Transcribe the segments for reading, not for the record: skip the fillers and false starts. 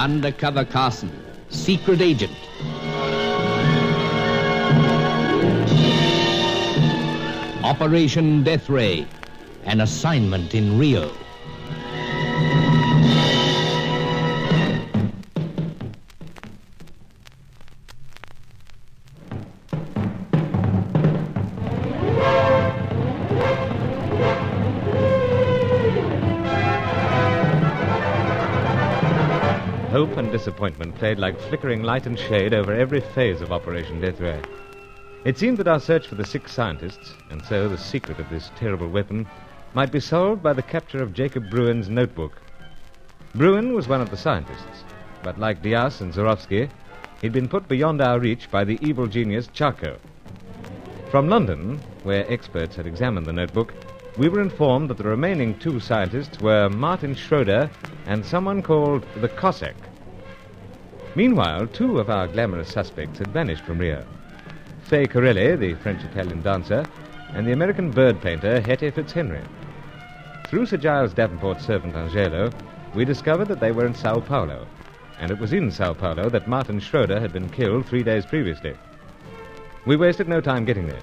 Undercover Carson, secret agent. Operation Deathray, an assignment in Rio. Hope and disappointment played like flickering light and shade over every phase of Operation Deathray. It seemed that our search for the 6 scientists, and so the secret of this terrible weapon, might be solved by the capture of Jacob Bruin's notebook. Bruin was one of the scientists, but like Diaz and Zorowski, he'd been put beyond our reach by the evil genius Charcot. From London, where experts had examined the notebook, we were informed that the remaining 2 scientists were Martin Schroeder and someone called the Cossack. Meanwhile, 2 of our glamorous suspects had vanished from Rio. Fay Corelli, the French-Italian dancer, and the American bird painter Hetty Fitzhenry. Through Sir Giles Davenport's servant Angelo, we discovered that they were in Sao Paulo, and it was in Sao Paulo that Martin Schroeder had been killed 3 days previously. We wasted no time getting there.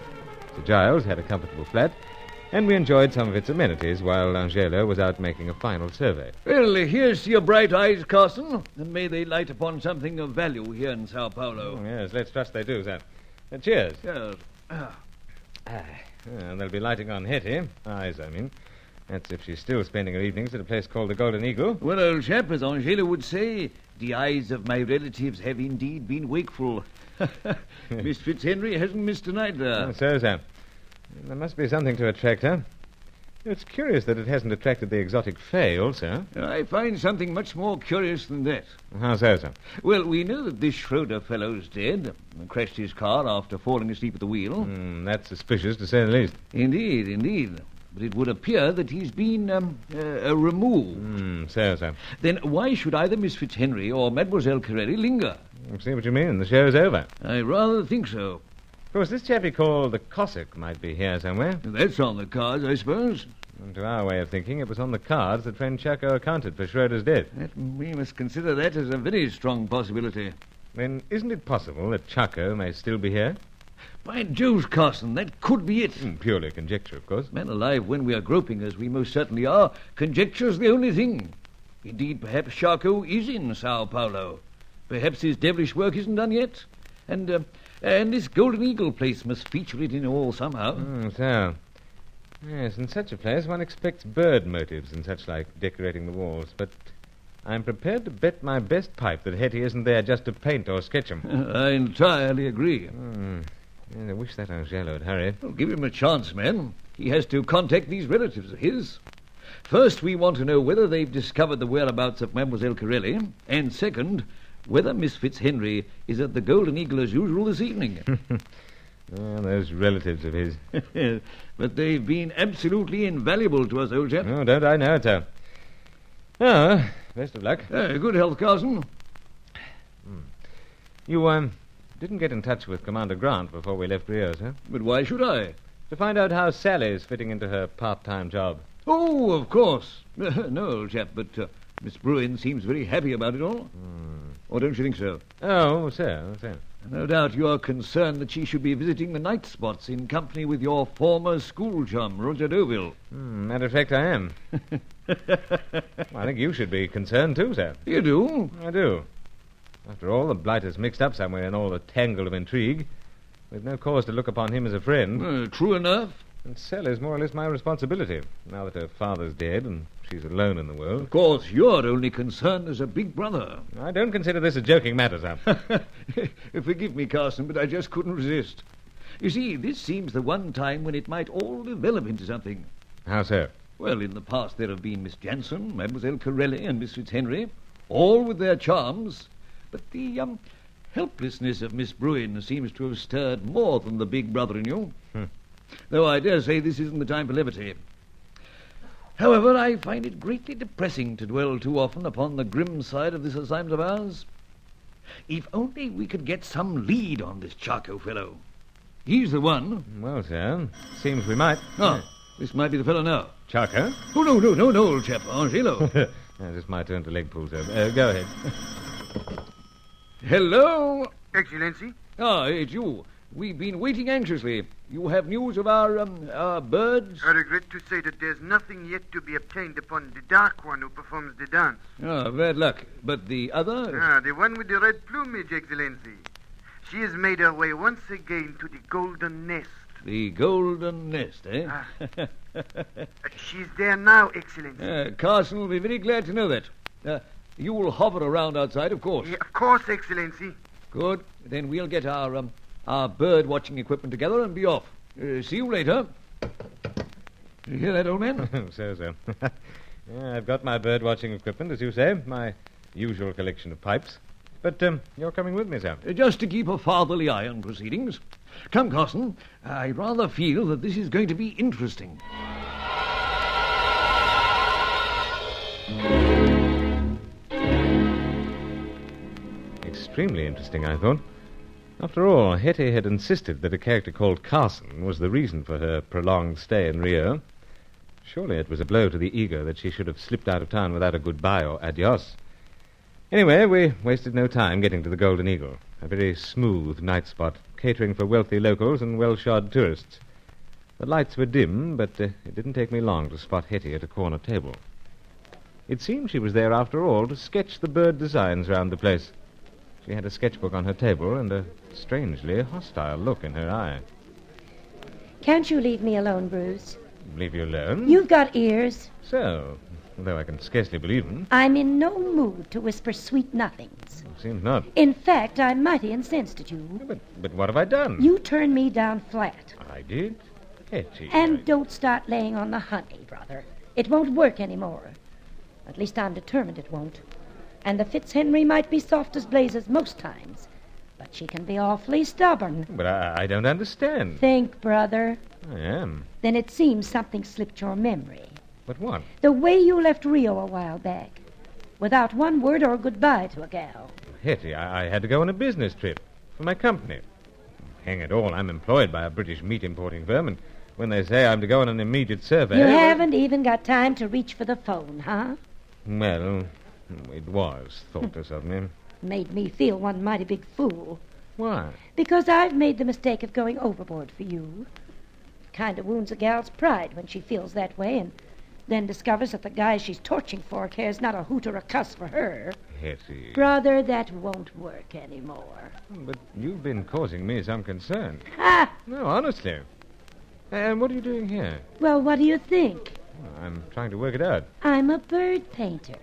Sir Giles had a comfortable flat, and we enjoyed some of its amenities while Angelo was out making a final survey. Well, here's to your bright eyes, Carson, and may they light upon something of value here in Sao Paulo. Oh, yes, let's trust they do, sir. Cheers. Yes. They'll be lighting on Hetty. Eyes, I mean. That's if she's still spending her evenings at a place called the Golden Eagle. Well, old chap, as Angelo would say, the eyes of my relatives have indeed been wakeful. Miss Fitzhenry hasn't missed tonight, Oh, so. There must be something to attract her. It's curious that it hasn't attracted the exotic Fay also. I find something much more curious than that. How so, sir? Well, we know that this Schroeder fellow's dead. Crashed his car after falling asleep at the wheel. That's suspicious, to say the least. Indeed. But it would appear that he's been removed. So. Then why should either Miss Fitzhenry or Mademoiselle Corelli linger? I see what you mean. The show's over. I rather think so. Of course, this chappie called the Cossack might be here somewhere. That's on the cards, I suppose. And to our way of thinking, it was on the cards that friend Chaco accounted for Schroeder's death. We must consider that as a very strong possibility. Then isn't it possible that Chaco may still be here? By Jove, Carson, that could be it. Purely conjecture, of course. Man alive, when we are groping, as we most certainly are, conjecture's the only thing. Indeed, perhaps Chaco is in Sao Paulo. Perhaps his devilish work isn't done yet. And this Golden Eagle place must feature it in all somehow. So. Yes, in such a place one expects bird motives and such like decorating the walls. But I'm prepared to bet my best pipe that Hetty isn't there just to paint or sketch 'em. I entirely agree. I wish that Angelo would hurry. Well, give him a chance, man. He has to contact these relatives of his. First, we want to know whether they've discovered the whereabouts of Mademoiselle Corelli, and second, whether Miss Fitzhenry is at the Golden Eagle as usual this evening. Those relatives of his. But they've been absolutely invaluable to us, old chap. Oh, don't I know it, sir. Oh, best of luck. Good health, Carson. You, didn't get in touch with Commander Grant before we left Rio, sir? But why should I? To find out how Sally's fitting into her part-time job. Oh, of course. No, old chap, but Miss Bruin seems very happy about it all. Or don't you think so? Oh, so. No doubt you are concerned that she should be visiting the night spots in company with your former school chum, Roger Deauville. Matter of fact, I am. I think you should be concerned too, sir. You do? I do. After all, the blighter's mixed up somewhere in all the tangle of intrigue. We've no cause to look upon him as a friend. True enough. And Sally's more or less my responsibility, now that her father's dead and she's alone in the world. Of course, you're only concerned as a big brother. I don't consider this a joking matter, sir. Forgive me, Carson, but I just couldn't resist. You see, this seems the one time when it might all develop into something. How so? Well, in the past there have been Miss Jansen, Mademoiselle Corelli, and Miss Fitzhenry, all with their charms. But the helplessness of Miss Bruin seems to have stirred more than the big brother in you. Though I dare say this isn't the time for levity. However, I find it greatly depressing to dwell too often upon the grim side of this assignment of ours. If only we could get some lead on this Charcot fellow. He's the one. Well, sir, seems we might. This might be the fellow now. Charcot? Oh, no, old chap. Angelo. It's my turn to leg pull, sir. Go ahead. Hello? Excellency? Ah, it's you. We've been waiting anxiously. You have news of our birds? I regret to say that there's nothing yet to be obtained upon the dark one who performs the dance. Ah, bad luck. But the other? The one with the red plumage, Excellency. She has made her way once again to the golden nest. The golden nest, eh? She's there now, Excellency. Carson will be very glad to know that. You will hover around outside, of course. Of course, Excellency. Good. Then we'll get our bird-watching equipment together and be off. See you later. You hear that, old man? So. Yeah, I've got my bird-watching equipment, as you say, my usual collection of pipes. But you're coming with me, sir. Just to keep a fatherly eye on proceedings. Come, Carson. I rather feel that this is going to be interesting. Extremely interesting, I thought. After all, Hetty had insisted that a character called Carson was the reason for her prolonged stay in Rio. Surely it was a blow to the ego that she should have slipped out of town without a goodbye or adios. Anyway, we wasted no time getting to the Golden Eagle, a very smooth night spot, catering for wealthy locals and well-shod tourists. The lights were dim, but it didn't take me long to spot Hetty at a corner table. It seemed she was there, after all, to sketch the bird designs round the place. She had a sketchbook on her table and a strangely hostile look in her eye. Can't you leave me alone, Bruce? Leave you alone? You've got ears. So, though I can scarcely believe them. I'm in no mood to whisper sweet nothings. Seems not. In fact, I'm mighty incensed at you. But what have I done? You turned me down flat. I did? Hetty. And don't start laying on the honey, brother. It won't work anymore. At least I'm determined it won't. And the Fitzhenry might be soft as blazes most times, but she can be awfully stubborn. But I don't understand. Think, brother. I am. Then it seems something slipped your memory. But what? The way you left Rio a while back, without one word or goodbye to a gal. Hetty, I had to go on a business trip for my company. Hang it all, I'm employed by a British meat importing firm, and when they say I'm to go on an immediate survey... You haven't even got time to reach for the phone, huh? Well, it was thoughtless of me. Made me feel one mighty big fool. Why? Because I've made the mistake of going overboard for you. Kind of wounds a gal's pride when she feels that way and then discovers that the guy she's torching for cares not a hoot or a cuss for her. Hetty. Brother, that won't work anymore. But you've been causing me some concern. Ha! No, honestly. And what are you doing here? Well, what do you think? I'm trying to work it out. I'm a bird painter.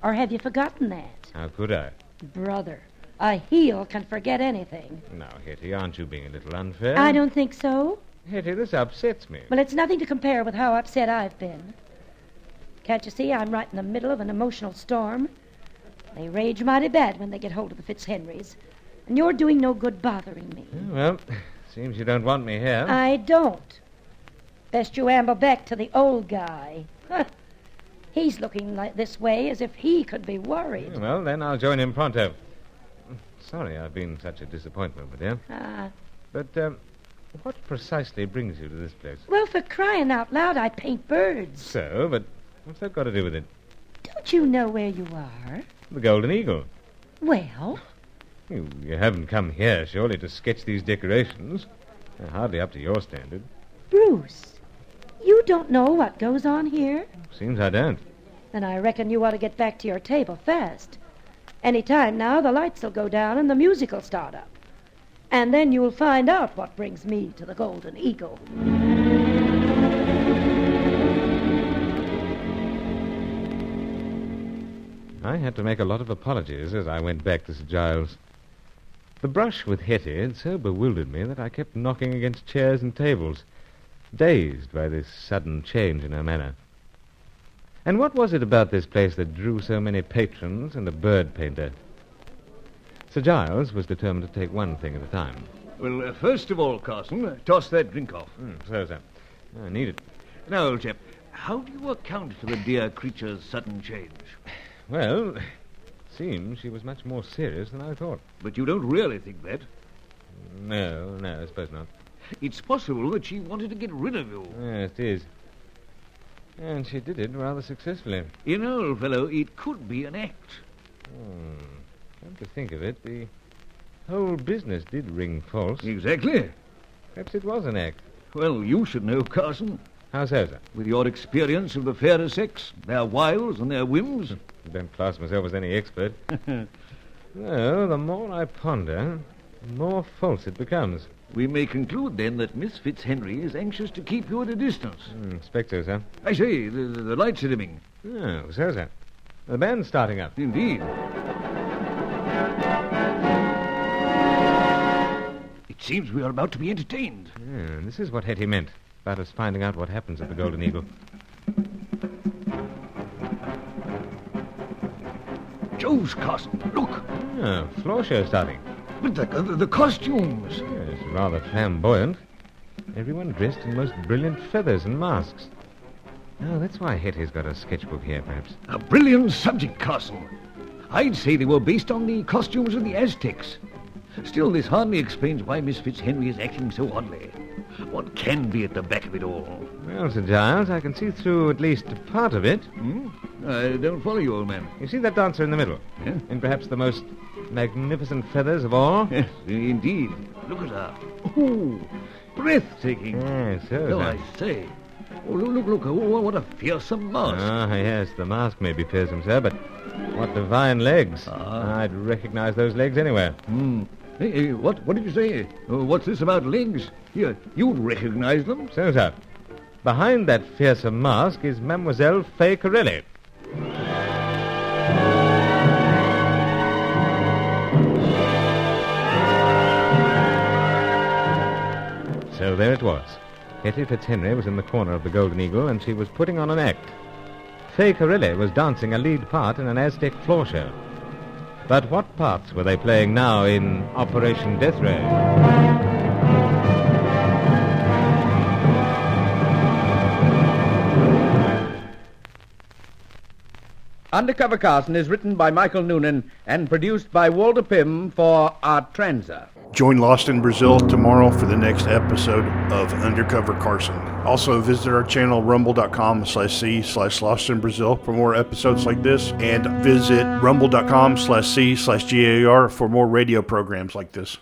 Or have you forgotten that? How could I? Brother, a heel can forget anything. Now, Hetty, aren't you being a little unfair? I don't think so. Hetty, this upsets me. Well, it's nothing to compare with how upset I've been. Can't you see I'm right in the middle of an emotional storm? They rage mighty bad when they get hold of the Fitzhenrys. And you're doing no good bothering me. Well, seems you don't want me here. I don't. Best you amble back to the old guy. He's looking like this way as if he could be worried. Well, then I'll join him pronto. Sorry I've been such a disappointment with you. But what precisely brings you to this place? Well, for crying out loud, I paint birds. So, but what's that got to do with it? Don't you know where you are? The Golden Eagle. Well? You haven't come here, surely, to sketch these decorations. They're hardly up to your standard. Bruce, you don't know what goes on here? Seems I don't. Then I reckon you ought to get back to your table fast. Any time now, the lights will go down and the music will start up. And then you'll find out what brings me to the Golden Eagle. I had to make a lot of apologies as I went back to Sir Giles. The brush with Hetty had so bewildered me that I kept knocking against chairs and tables, dazed by this sudden change in her manner. And what was it about this place that drew so many patrons and a bird painter? Sir Giles was determined to take one thing at a time. Well, first of all, Carson, toss that drink off. So. I need it. Now, old chap, how do you account for the dear creature's sudden change? Well, seems she was much more serious than I thought. But you don't really think that? No, I suppose not. It's possible that she wanted to get rid of you. Yes, it is. And she did it rather successfully. You know, old fellow, it could be an act. Come to think of it, the whole business did ring false. Exactly. Perhaps it was an act. Well, you should know, Carson. How so, sir? With your experience of the fairer sex, their wiles and their whims. I don't class myself as any expert. No, the more I ponder, the more false it becomes. We may conclude, then, that Miss Fitzhenry is anxious to keep you at a distance. Expect so, sir. I say, the lights are dimming. Oh, so, sir. The band's starting up. Indeed. It seems we are about to be entertained. Yeah, this is what Hetty meant about us finding out what happens at the Golden Eagle. Joe's, Carson, look. Oh, floor show starting. But the costumes. Yes, rather flamboyant. Everyone dressed in most brilliant feathers and masks. Oh, that's why Hetty's got a sketchbook here, perhaps. A brilliant subject, Carson. I'd say they were based on the costumes of the Aztecs. Still, this hardly explains why Miss Fitzhenry is acting so oddly. What can be at the back of it all? Well, Sir Giles, I can see through at least part of it. I don't follow you, old man. You see that dancer in the middle? Yeah? In perhaps the most magnificent feathers of all? Yes, indeed. Look at her. Oh, breathtaking. Yes, so No, I say. Oh, look. Oh, what a fearsome mask. Ah, yes, the mask may be fearsome, sir, but what divine legs. I'd recognize those legs anywhere. Hey, what did you say? What's this about legs? Here, you'd recognize them. So, sir, behind that fearsome mask is Mademoiselle Fay Corelli. So there it was. Hetty Fitzhenry was in the corner of the Golden Eagle, and she was putting on an act. Fay Corelli was dancing a lead part in an Aztec floor show. But what parts were they playing now in Operation Deathray? Undercover Carson is written by Michael Noonan and produced by Walter Pym for Artranza. Join Lost in Brazil tomorrow for the next episode of Undercover Carson. Also visit our channel rumble.com/c/Lost in Brazil for more episodes like this, and visit rumble.com/c/GAR for more radio programs like this.